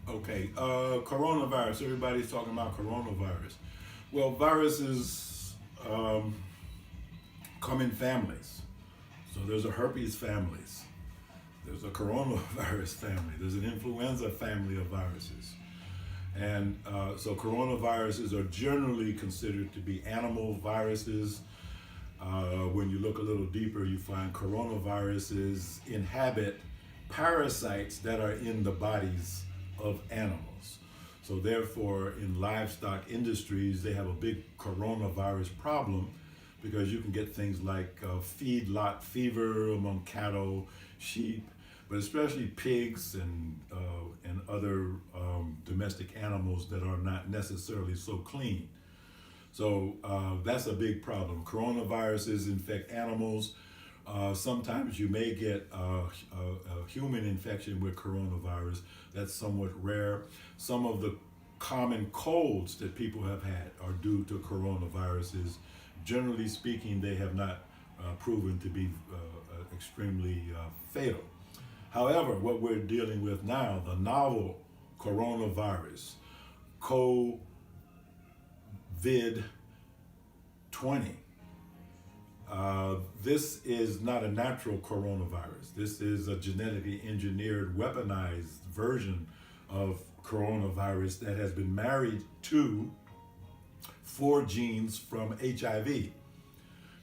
Okay, coronavirus. Everybody's talking about coronavirus. Well, viruses come in families. So there's a herpes families. There's a coronavirus family. There's an influenza family of viruses. And so coronaviruses are generally considered to be animal viruses. When you look a little deeper, you find coronaviruses inhabit parasites that are in the bodies of animals. So therefore, in livestock industries, they have a big coronavirus problem because you can get things like feedlot fever among cattle, sheep, but especially pigs and other domestic animals that are not necessarily so clean. So that's a big problem. Coronaviruses infect animals. Sometimes you may get a human infection with coronavirus. That's somewhat rare. Some of the common colds that people have had are due to coronaviruses. Generally speaking, they have not proven to be extremely fatal. However, what we're dealing with now, the novel coronavirus, COVID 20. This is not a natural coronavirus. This is a genetically engineered, weaponized version of coronavirus that has been married to 4 genes from HIV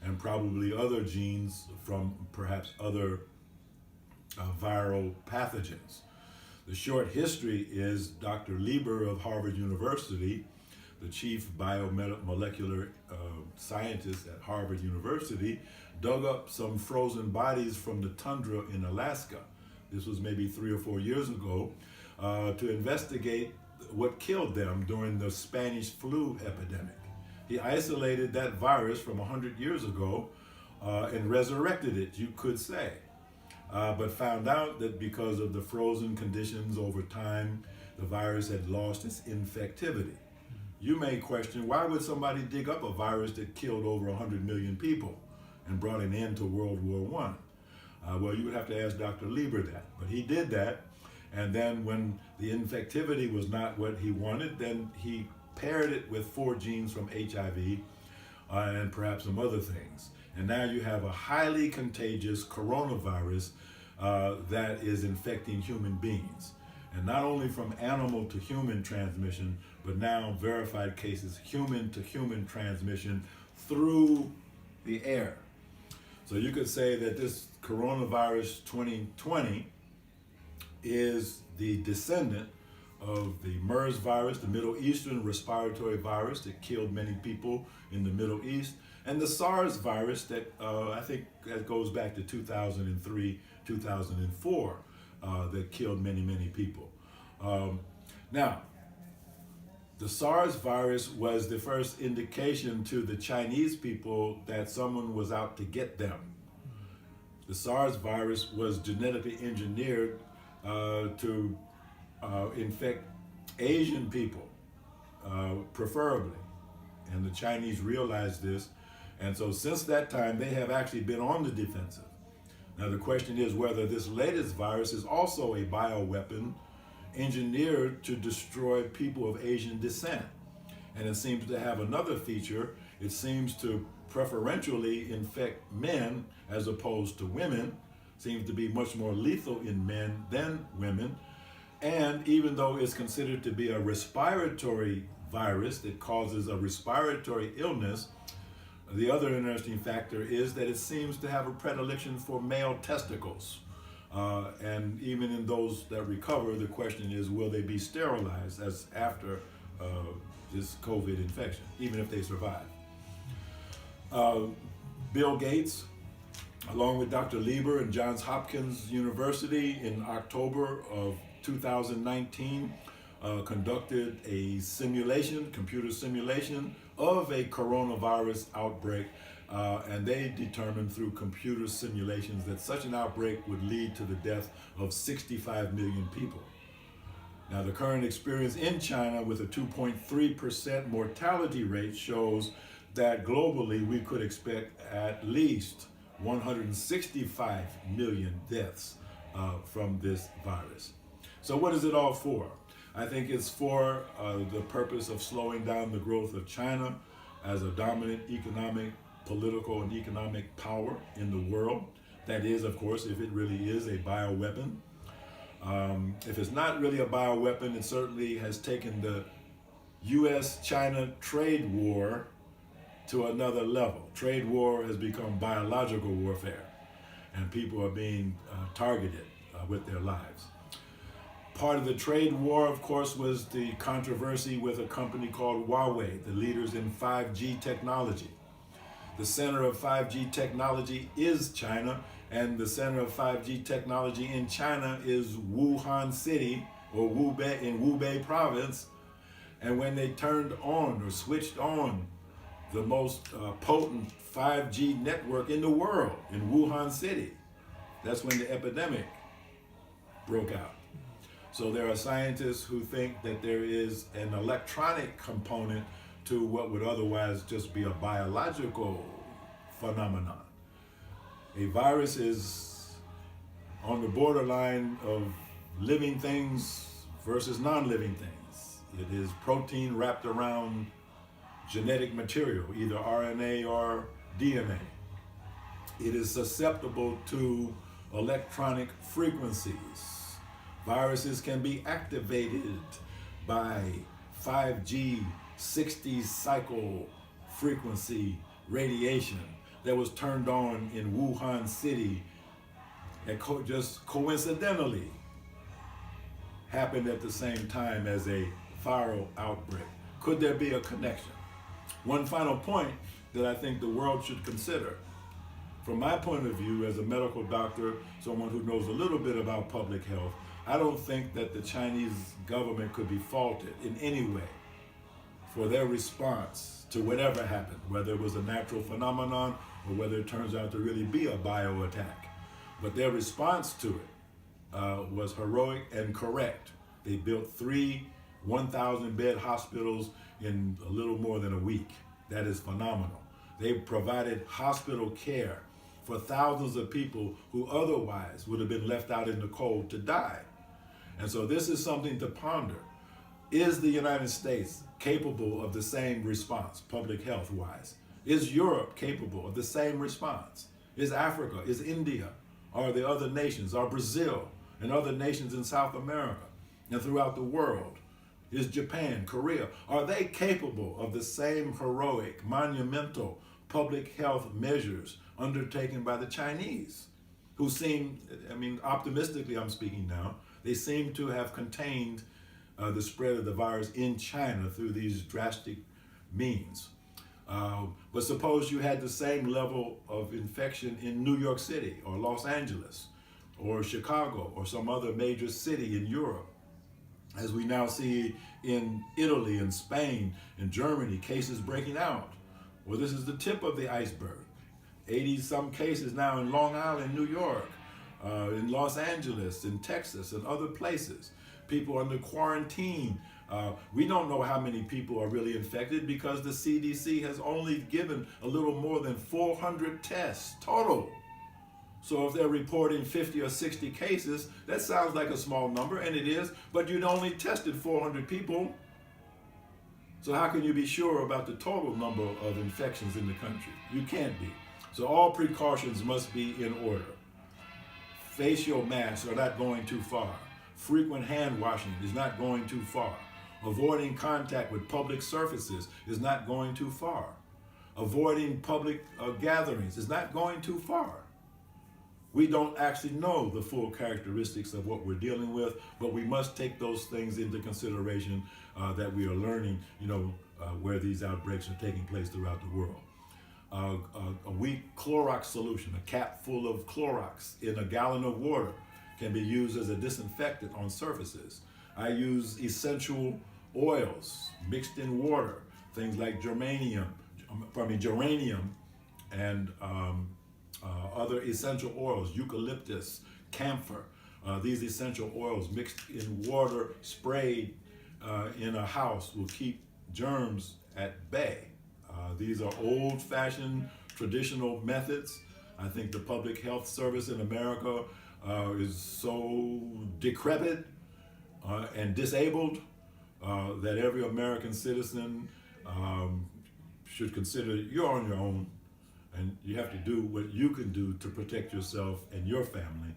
and probably other genes from perhaps other viral pathogens. The short history is Dr. Lieber of Harvard University, the chief biomolecular scientist at Harvard University, dug up some frozen bodies from the tundra in Alaska. This was maybe 3 or 4 years ago, to investigate what killed them during the Spanish flu epidemic. He isolated that virus from 100 years ago and resurrected it, you could say, but found out that because of the frozen conditions over time, the virus had lost its infectivity. You may question, why would somebody dig up a virus that killed over 100 million people and brought an end to World War I? Well, you would have to ask Dr. Lieber that, but he did that. And then when the infectivity was not what he wanted, then he paired it with 4 genes from HIV and perhaps some other things. And now you have a highly contagious coronavirus that is infecting human beings. And not only from animal to human transmission, but now verified cases human to human transmission through the air. So you could say that this coronavirus 2020 is the descendant of the MERS virus, the Middle Eastern respiratory virus that killed many people in the Middle East, and the SARS virus that I think that goes back to 2003, 2004, that killed many, many people. Now, the SARS virus was the first indication to the Chinese people that someone was out to get them. The SARS virus was genetically engineered to infect Asian people, preferably. And the Chinese realized this. And so since that time, they have actually been on the defensive. Now the question is whether this latest virus is also a bioweapon engineered to destroy people of Asian descent. And it seems to have another feature. It seems to preferentially infect men as opposed to women. Seems to be much more lethal in men than women. And even though it's considered to be a respiratory virus that causes a respiratory illness, the other interesting factor is that it seems to have a predilection for male testicles. And even in those that recover, the question is, will they be sterilized as after this COVID infection, even if they survive? Bill Gates, along with Dr. Lieber and Johns Hopkins University in October of 2019, conducted a simulation, computer simulation of a coronavirus outbreak, and they determined through computer simulations that such an outbreak would lead to the death of 65 million people. Now, the current experience in China with a 2.3% mortality rate shows that globally we could expect at least 165 million deaths from this virus. So what is it all for? I think it's for the purpose of slowing down the growth of China as a dominant economic, political, and economic power in the world. That is, of course, if it really is a bioweapon. If it's not really a bioweapon, it certainly has taken the U.S.-China trade war to another level. Trade war has become biological warfare, and people are being targeted with their lives. Part of the trade war, of course, was the controversy with a company called Huawei, the leaders in 5G technology. The center of 5G technology is China, and the center of 5G technology in China is Wuhan City, or Hubei province. And when they turned on or switched on the most potent 5G network in the world in Wuhan City, that's when the epidemic broke out. So there are scientists who think that there is an electronic component to what would otherwise just be a biological phenomenon. A virus is on the borderline of living things versus non-living things. It is protein wrapped around genetic material, either RNA or DNA. It is susceptible to electronic frequencies. Viruses can be activated by 5G 60 cycle frequency radiation that was turned on in Wuhan City and just coincidentally happened at the same time as a viral outbreak. Could there be a connection? One final point that I think the world should consider. From my point of view as a medical doctor, someone who knows a little bit about public health, I don't think that the Chinese government could be faulted in any way for their response to whatever happened, whether it was a natural phenomenon or whether it turns out to really be a bio attack. But their response to it was heroic and correct. They built 3 1,000-bed hospitals in a little more than a week. That is phenomenal. They provided hospital care for thousands of people who otherwise would have been left out in the cold to die. And so this is something to ponder. Is the United States capable of the same response, public health-wise? Is Europe capable of the same response? Is Africa, is India, are the other nations, are Brazil and other nations in South America and throughout the world? Is Japan, Korea, are they capable of the same heroic, monumental public health measures undertaken by the Chinese, who seem, optimistically I'm speaking now, they seem to have contained the spread of the virus in China through these drastic means. But suppose you had the same level of infection in New York City or Los Angeles or Chicago or some other major city in Europe, as we now see in Italy and Spain and Germany, cases breaking out. Well, this is the tip of the iceberg. 80-some cases now in Long Island, New York, in Los Angeles, in Texas, and other places. People under quarantine. We don't know how many people are really infected because the CDC has only given a little more than 400 tests total. So if they're reporting 50 or 60 cases, that sounds like a small number, and it is, but you'd only tested 400 people. So how can you be sure about the total number of infections in the country? You can't be. So all precautions must be in order. Facial masks are not going too far. Frequent hand washing is not going too far. Avoiding contact with public surfaces is not going too far. Avoiding public gatherings is not going too far. We don't actually know the full characteristics of what we're dealing with, but we must take those things into consideration that we are learning, where these outbreaks are taking place throughout the world. A weak Clorox solution, a cap full of Clorox in a gallon of water, can be used as a disinfectant on surfaces. I use essential oils mixed in water, things like geranium and other essential oils, eucalyptus, camphor. These essential oils mixed in water, sprayed in a house, will keep germs at bay. These are old-fashioned, traditional methods. I think the public health service in America is so decrepit, and disabled, that every American citizen should consider you're on your own, and you have to do what you can do to protect yourself and your family.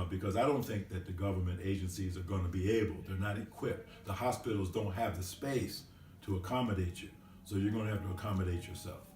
Because I don't think that the government agencies are going to be able. They're not equipped. The hospitals don't have the space to accommodate you. So you're going to have to accommodate yourself.